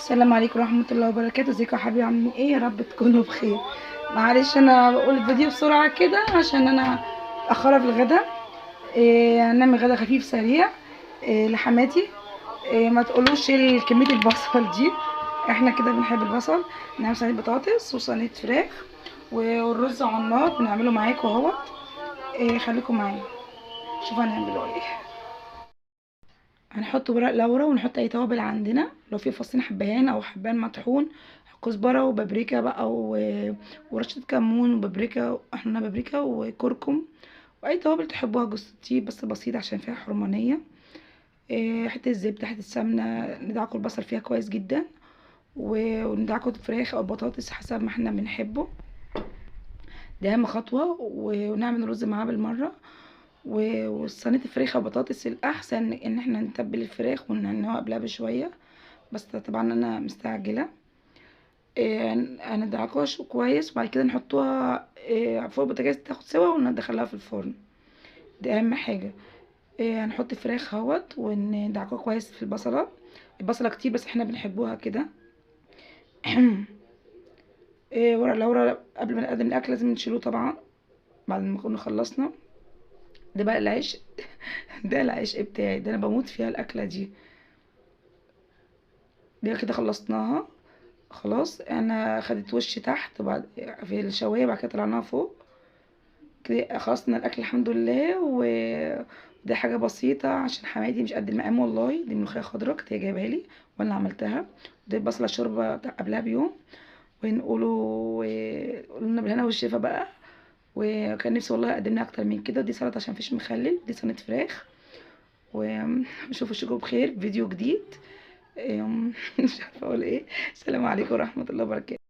السلام عليكم ورحمة الله وبركاته. ازيكم يا حبايبي؟ عاملين ايه؟ يا رب تكونوا بخير. معلش انا بقول الفيديو بسرعة كده عشان انا متأخرة في الغدا. هنعمل غدا خفيف سريع لحماتي. ما تقولوش ايه كمية البصل دي، احنا كده بنحب البصل. نعمل صينية بطاطس وصينية فراخ والرز على النار بنعمله معاكم اهوت. خليكم معايا شوفوا هنعمله ايه. هنحط ورق لورا ونحط اي توابل عندنا، لو في فصين حبهان او حبان مطحون، كزبره وبابريكا بقى ورشه كمون وبابريكا، احنا بابريكا وكركم، واي توابل تحبوها، جوز الطيب بس بسيط عشان فيها حرمانيه. حته زبده، حته سمنه، ندعكوا البصل فيها كويس جدا، وندعكوا الفراخ او البطاطس حسب ما احنا بنحبه. دي اهم خطوه، ونعمل رز معاه بالمره. وصينيه الفراخ او بطاطس الاحسن ان احنا نتبل الفراخ وننقعها قبلها بشويه، بس طبعا انا مستعجله. هندعكوها كويس، وبعد كده نحطوها فوق البوتاجاز تاخد سوا وندخلها في الفرن. دي اهم حاجه. هنحط الفراخ اهوت وندعكوها كويس في البصله كتير بس احنا بنحبوها كده. ورق لورا قبل ما نقدم الاكل لازم نشيلوه طبعا بعد ما كنا خلصنا. ده بقى العيش. ده العيش بتاعي، ده انا بموت فيها الاكله دي. دي كده خلصناها خلاص. انا خدت وش تحت وبعد في الشوايه، بعد كده طلعناها فوق. كده خلصنا الاكل الحمد لله. ودي حاجه بسيطه عشان حماتي مش قد المقام، والله دي ملوخيه خضراء كانت هي جايبها لي وانا عملتها. دي بصله شوربه قبلها بيوم. ونقولوا قولنا بالهنا والشفا بقى. وكان نفسي والله اقدم لها اكتر من كده. دي سلطه عشان مفيش مخلل، دي صينيه فراخ. وشوفوا اشوفكم بخير فيديو جديد. مش عارفه اقول ايه. السلام عليكم ورحمه الله وبركاته.